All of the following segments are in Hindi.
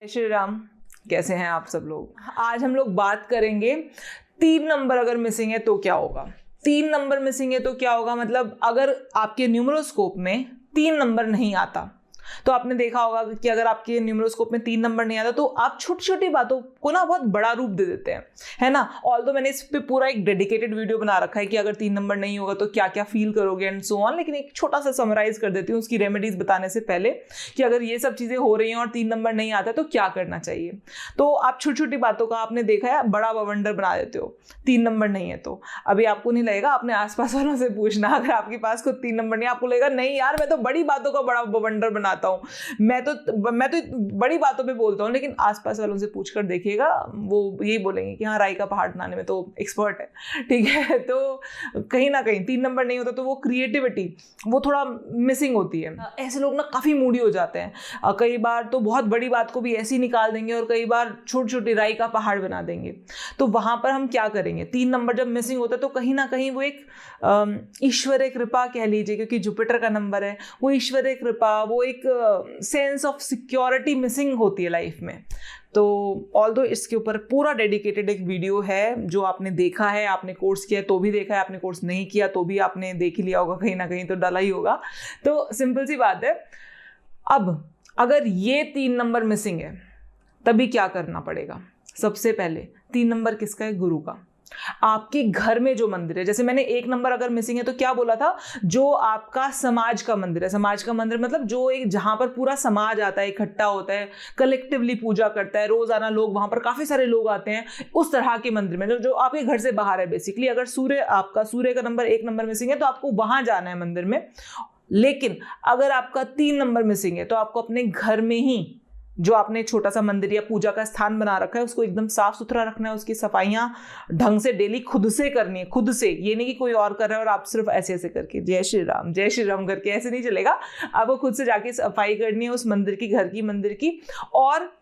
जय श्री राम। कैसे हैं आप सब लोग? आज हम लोग बात करेंगे 3 नंबर अगर मिसिंग है तो क्या होगा। 3 नंबर मिसिंग है तो क्या होगा, मतलब अगर आपके न्यूमरोस्कोप में 3 नंबर नहीं आता तो आपने देखा होगा कि अगर आपके न्यूमरोस्कोप में 3 नंबर नहीं आता तो आप छोटी छोटी बातों को ना बहुत बड़ा रूप दे देते हैं, है ना। ऑल्दो मैंने इस पे पूरा एक डेडिकेटेड वीडियो बना रखा है कि अगर 3 नंबर नहीं होगा तो क्या क्या फील करोगे एंड सो ऑन, लेकिन एक छोटा सा समराइज कर देती हूँ उसकी रेमेडीज बताने से पहले कि अगर ये सब चीज़ें हो रही हैं और 3 नंबर नहीं आता तो क्या करना चाहिए। तो आप छोटी छोटी बातों का आपने देखा है बड़ा बवंडर बना देते हो, 3 नंबर नहीं है तो अभी आपको नहीं लगेगा, अपने आसपास वालों से पूछना, अगर आपके पास खुद 3 नंबर नहीं आपको लगेगा नहीं यार मैं तो बड़ी बातों का बड़ा बवंडर बनाता हूँ, मैं तो बड़ी बातों पे बोलता हूँ, लेकिन आसपास वालों से पूछकर देखिएगा वो यही बोलेंगे कि हाँ राई का पहाड़ बनाने में तो एक्सपर्ट है, ठीक है। तो कहीं ना कहीं 3 नंबर नहीं होता तो वो क्रिएटिविटी वो थोड़ा मिसिंग होती है। ऐसे लोग ना काफ़ी मूडी हो जाते हैं, कई बार तो बहुत बड़ी बात को भी ऐसी निकाल देंगे और कई बार छोटी छोटी राई का पहाड़ बना देंगे। तो वहाँ पर हम क्या करेंगे, 3 नंबर जब मिसिंग होता है तो कहीं ना कहीं वो एक ईश्वरीय कृपा कह लीजिए, क्योंकि जुपिटर का नंबर है, वो ईश्वरीय कृपा, वो एक सेंस ऑफ सिक्योरिटी मिसिंग होती है लाइफ में। तो ऑल्दो इसके ऊपर पूरा डेडिकेटेड एक वीडियो है जो आपने देखा है, आपने कोर्स किया तो भी देखा है, आपने कोर्स नहीं किया तो भी आपने देख ही लिया होगा, कहीं ना कहीं तो डाला ही होगा। तो सिंपल सी बात है। अब अगर ये 3 नंबर मिसिंग है तभी क्या करना पड़ेगा। सबसे पहले 3 नंबर किसका है? गुरु का। आपके घर में जो मंदिर है, जैसे मैंने 1 नंबर अगर मिसिंग है तो क्या बोला था, जो आपका समाज का मंदिर है। समाज का मंदिर मतलब जो एक जहां पर पूरा समाज आता है, इकट्ठा होता है, कलेक्टिवली पूजा करता है, रोजाना लोग वहां पर काफी सारे लोग आते हैं, उस तरह के मंदिर में जो आपके घर से बाहर है। बेसिकली अगर सूर्य का नंबर 1 नंबर मिसिंग है तो आपको वहां जाना है मंदिर में। लेकिन अगर आपका 3 नंबर मिसिंग है तो आपको अपने घर में ही जो आपने छोटा सा मंदिर या पूजा का स्थान बना रखा है उसको एकदम साफ सुथरा रखना है, उसकी सफाइयां ढंग से डेली खुद से करनी है, खुद से। ये नहीं कि कोई और कर रहा है और आप सिर्फ ऐसे ऐसे करके जय श्री राम करके ऐसे नहीं चलेगा। आपको खुद से जाके सफाई करनी है उस मंदिर की, घर की, मंदिर की। और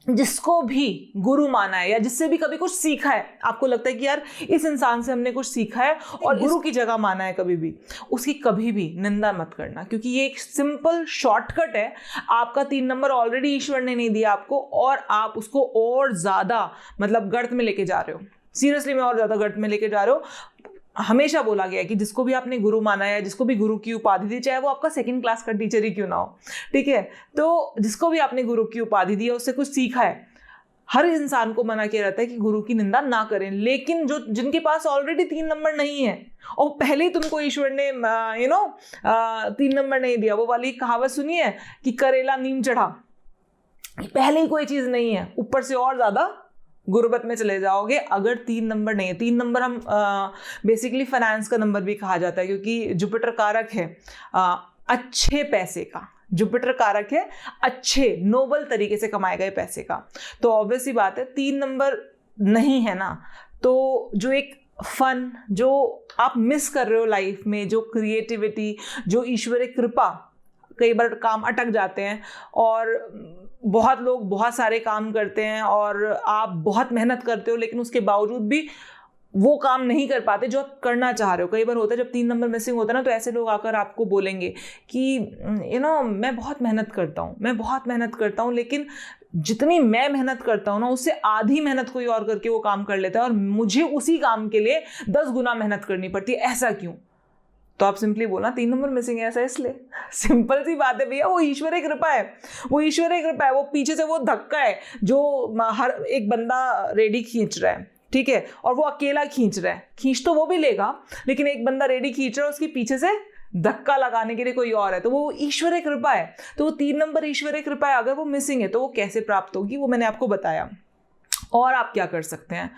जिसको भी गुरु माना है या जिससे भी कभी कुछ सीखा है, आपको लगता है कि यार इस इंसान से हमने कुछ सीखा है और गुरु की जगह माना है, कभी भी उसकी कभी भी निंदा मत करना, क्योंकि ये एक सिंपल शॉर्टकट है। आपका 3 नंबर ऑलरेडी ईश्वर ने नहीं दिया आपको और आप उसको और ज्यादा मतलब गर्त में लेके जा रहे हो। सीरियसली में और ज्यादा गर्त में लेके जा रहे हो। हमेशा बोला गया है कि जिसको भी आपने गुरु माना है, जिसको भी गुरु की उपाधि दी, चाहे वो आपका 2nd क्लास का टीचर ही क्यों ना हो, ठीक है, तो जिसको भी आपने गुरु की उपाधि दी है उससे कुछ सीखा है। हर इंसान को मना किया रहता है कि गुरु की निंदा ना करें, लेकिन जिनके पास ऑलरेडी 3 नंबर नहीं है और पहले ही तुमको ईश्वर ने 3 नंबर नहीं दिया, वो वाली कहावत सुनी है कि करेला नीम चढ़ा, पहले ही कोई चीज नहीं है, ऊपर से और ज्यादा गुर्बत में चले जाओगे अगर 3 नंबर नहीं है। 3 नंबर हम बेसिकली फाइनेंस का नंबर भी कहा जाता है, क्योंकि जुपिटर कारक है अच्छे पैसे का। जुपिटर कारक है अच्छे नोबल तरीके से कमाए गए पैसे का। तो ऑब्वियस ही बात है 3 नंबर नहीं है ना, तो जो एक फन जो आप मिस कर रहे हो लाइफ में, जो क्रिएटिविटी, जो ईश्वरीय कृपा, कई बार काम अटक जाते हैं और बहुत लोग बहुत सारे काम करते हैं और आप बहुत मेहनत करते हो लेकिन उसके बावजूद भी वो काम नहीं कर पाते जो आप करना चाह रहे हो। कई बार होता है जब 3 नंबर मिसिंग होता है ना, तो ऐसे लोग आकर आपको बोलेंगे कि मैं बहुत मेहनत करता हूँ लेकिन जितनी मैं मेहनत करता हूँ ना उससे आधी मेहनत कोई और करके वो काम कर लेता है और मुझे उसी काम के लिए 10 गुना मेहनत करनी पड़ती है, ऐसा क्यों? तो आप सिंपली बोलना 3 नंबर मिसिंग है ऐसा इसलिए। सिंपल सी बात है भैया, वो ईश्वरीय कृपा है, वो पीछे से वो धक्का है जो हर एक बंदा रेडी खींच रहा है, ठीक है, और वो अकेला खींच रहा है, खींच तो वो भी लेगा लेकिन एक बंदा रेडी खींच रहा है, उसके पीछे से धक्का लगाने के लिए कोई और है, तो वो ईश्वरीय कृपा है। तो वो 3 नंबर ईश्वरीय कृपा है, अगर वो मिसिंग है तो वो कैसे प्राप्त होगी वो मैंने आपको बताया। और आप क्या कर सकते हैं,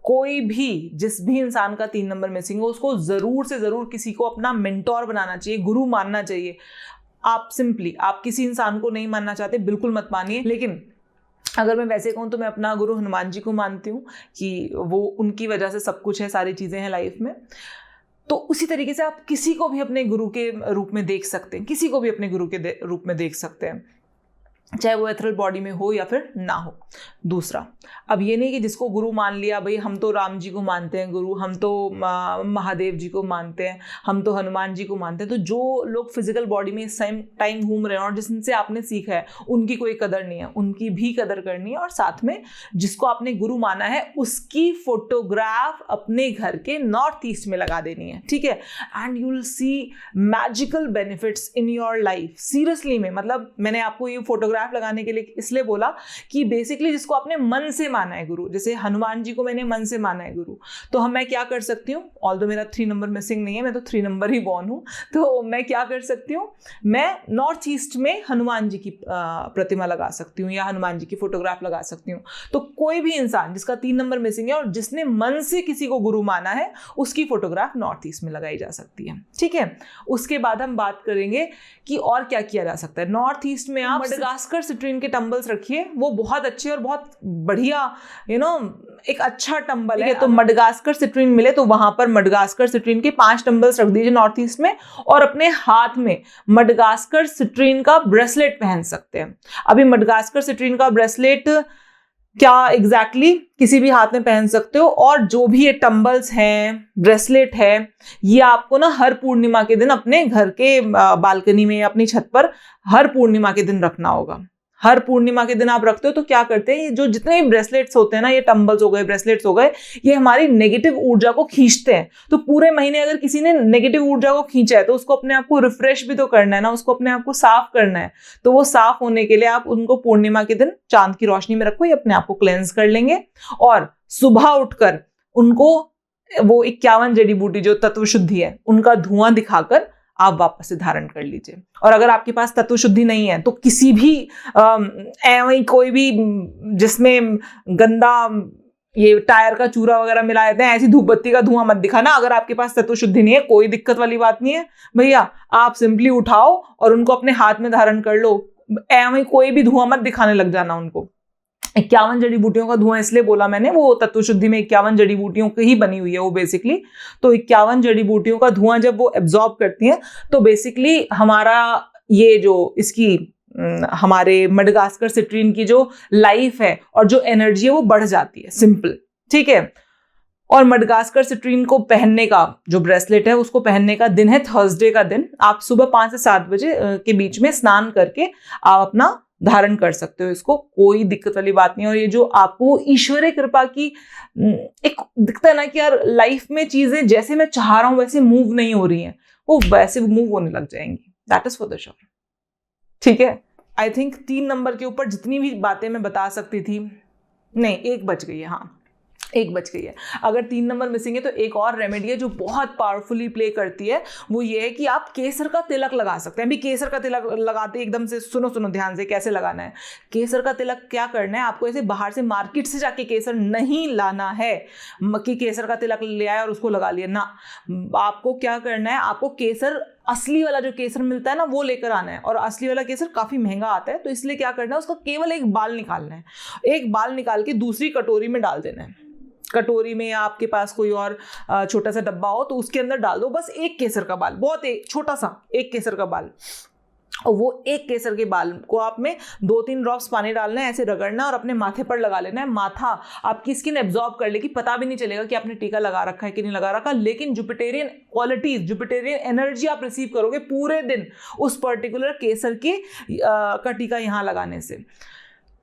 कोई भी जिस भी इंसान का 3 नंबर मिसिंग हो उसको जरूर से जरूर किसी को अपना मेंटोर बनाना चाहिए, गुरु मानना चाहिए। आप किसी इंसान को नहीं मानना चाहते बिल्कुल मत मानिए, लेकिन अगर मैं वैसे कहूँ तो मैं अपना गुरु हनुमान जी को मानती हूँ कि वो उनकी वजह से सब कुछ है, सारी चीज़ें हैं लाइफ में। तो उसी तरीके से आप किसी को भी अपने गुरु के रूप में देख सकते हैं, किसी को भी अपने गुरु के रूप में देख सकते हैं। चाहे वो एथरल बॉडी में हो या फिर ना हो। दूसरा, अब ये नहीं कि जिसको गुरु मान लिया, भाई हम तो राम जी को मानते हैं गुरु, हम तो महादेव जी को मानते हैं, हम तो हनुमान जी को मानते हैं, तो जो लोग फिजिकल बॉडी में सेम टाइम घूम रहे हैं और जिनसे आपने सीखा है उनकी कोई कदर नहीं है, उनकी भी कदर करनी है। और साथ में जिसको आपने गुरु माना है उसकी फोटोग्राफ अपने घर के नॉर्थ ईस्ट में लगा देनी है, ठीक है। And you will see magical benefits in your life, seriously में। मतलब मैंने आपको ये फोटोग्राफ लगाने के लिए इसलिए बोला कि बेसिकली जिसको आपने मन से माना है गुरु, जैसे हनुमान जी को मैंने मन से माना है गुरु, तो हम मैं क्या कर सकती हूँ, ऑल्दो मेरा 3 नंबर मिसिंग नहीं है, मैं तो 3 नंबर ही बॉर्न हूँ, तो मैं क्या कर सकती हूँ, मैं नॉर्थ ईस्ट में हनुमान जी की प्रतिमा लगा सकती हूँ या हनुमान जी की फोटोग्राफ लगा सकती हूँ। तो कोई भी इंसान जिसका 3 नंबर मिसिंग है और जिसने मन से किसी को गुरु माना है उसकी फोटोग्राफ नॉर्थ ईस्ट में लगाई जा सकती है, ठीक है। उसके बाद हम बात करेंगे कि और क्या किया जा सकता है। नॉर्थ ईस्ट में आप मडगास्कर सिट्रीन के टंबल्स रखिए, वो बहुत अच्छे और बहुत बढ़िया एक अच्छा टंबल है। तो मडगास्कर सिट्रीन मिले तो वहां पर मडगास्कर सिट्रीन के 5 टंबल्स रख दीजिए नॉर्थ ईस्ट में, और अपने हाथ में मडगास्कर सिट्रीन का ब्रेसलेट पहन सकते हैं। अभी मडगास्कर सिट्रीन का ब्रेसलेट क्या एग्जैक्टली किसी भी हाथ में पहन सकते हो, और जो भी ये टंबल्स हैं, ब्रेसलेट है, ये आपको ना हर पूर्णिमा के दिन अपने घर के बालकनी में, अपनी छत पर हर पूर्णिमा के दिन रखना होगा। हर पूर्णिमा के दिन आप रखते हो तो क्या करते हैं, ये जो जितने भी ब्रेसलेट्स होते हैं ना, ये टंबल्स हो गए, ब्रेसलेट्स हो गए, ये हमारी नेगेटिव ऊर्जा को खींचते हैं। तो पूरे महीने अगर किसी ने नेगेटिव ऊर्जा को खींचा है तो उसको अपने आप को रिफ्रेश भी तो करना है ना, उसको अपने आप को साफ करना है। तो वो साफ होने के लिए आप उनको पूर्णिमा के दिन चांद की रोशनी में रखो, ये अपने आप को क्लेंस कर लेंगे। और सुबह उठकर उनको वो 51 जड़ी बूटी जो तत्व शुद्धि है उनका धुआं दिखाकर आप वापस से धारण कर लीजिए। और अगर आपके पास तत्व शुद्धि नहीं है तो किसी भी कोई भी जिसमें गंदा ये टायर का चूरा वगैरह मिला देते हैं, ऐसी धूप बत्ती का धुआं मत दिखाना। अगर आपके पास तत्व शुद्धि नहीं है, कोई दिक्कत वाली बात नहीं है भैया, आप सिंपली उठाओ और उनको अपने हाथ में धारण कर लो। कोई भी धुआं मत दिखाने लग जाना उनको। 51 जड़ी बूटियों का धुआं इसलिए बोला मैंने, वो तत्व शुद्धि में 51 जड़ी बूटियों की ही बनी हुई है वो बेसिकली। तो 51 जड़ी बूटियों का धुआं जब वो एब्जॉर्ब करती हैं तो बेसिकली हमारा ये जो इसकी हमारे मडगास्कर सिट्रीन की जो लाइफ है और जो एनर्जी है वो बढ़ जाती है, सिंपल, ठीक है। और मडगास्कर सिट्रीन को पहनने का जो ब्रेसलेट है उसको पहनने का दिन है थर्सडे का दिन। आप सुबह 5 से 7 बजे के बीच में स्नान करके आप अपना धारण कर सकते हो, इसको कोई दिक्कत वाली बात नहीं है। और ये जो आपको ईश्वरीय कृपा की एक दिखता है ना कि यार लाइफ में चीजें जैसे मैं चाह रहा हूं वैसे मूव नहीं हो रही हैं, वो वैसे मूव होने लग जाएंगी। That is for the sure, ठीक है। आई थिंक 3 नंबर के ऊपर जितनी भी बातें मैं बता सकती थी, नहीं 1 बच गई है, हाँ 1 बच गई है। अगर 3 नंबर मिसिंग है तो एक और रेमेडी है जो बहुत पावरफुली प्ले करती है, वो ये है कि आप केसर का तिलक लगा सकते हैं। अभी केसर का तिलक लगाते एकदम से सुनो ध्यान से कैसे लगाना है। केसर का तिलक क्या करना है, आपको ऐसे बाहर से मार्केट से जाके केसर नहीं लाना है कि केसर का तिलक ले आया और उसको लगा लिया ना। आपको क्या करना है, आपको केसर असली वाला जो केसर मिलता है ना वो लेकर आना है, और असली वाला केसर काफी महंगा आता है, तो इसलिए क्या करना है, उसका केवल एक बाल निकालना है। एक बाल निकाल के दूसरी कटोरी में डाल देना है। कटोरी में आपके पास कोई और छोटा सा डब्बा हो तो उसके अंदर डाल दो बस एक केसर का बाल, बहुत एक छोटा सा एक केसर का बाल। और वो एक केसर के बाल को आप में 2-3 ड्रॉप्स पानी डालना है, ऐसे रगड़ना और अपने माथे पर लगा लेना है। माथा आपकी स्किन एब्जॉर्ब कर लेगी, पता भी नहीं चलेगा कि आपने टीका लगा रखा है कि नहीं लगा रखा, लेकिन जुपिटेरियन क्वालिटीज, जुपिटेरियन एनर्जी आप रिसीव करोगे पूरे दिन उस पर्टिकुलर केसर के का टीका यहाँ लगाने से।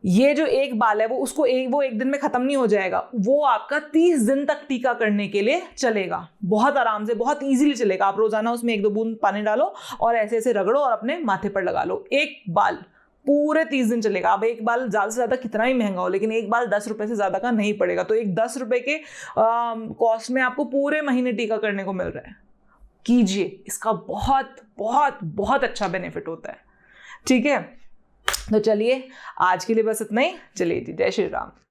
ये जो एक बाल है वो एक दिन में खत्म नहीं हो जाएगा, वो आपका 30 दिन तक टीका करने के लिए चलेगा, बहुत आराम से, बहुत इजीली चलेगा। आप रोजाना उसमें 1-2 बूंद पानी डालो और ऐसे ऐसे रगड़ो और अपने माथे पर लगा लो। एक बाल पूरे 30 दिन चलेगा। अब एक बाल ज़्यादा से ज़्यादा कितना ही महंगा हो, लेकिन एक बाल 10 रुपये से ज़्यादा का नहीं पड़ेगा, तो एक 10 रुपये के कॉस्ट में आपको पूरे महीने टीका करने को मिल रहा है। कीजिए, इसका बहुत बहुत बहुत अच्छा बेनिफिट होता है, ठीक है। तो चलिए आज के लिए बस इतना ही, चलिए जी, जय श्री राम।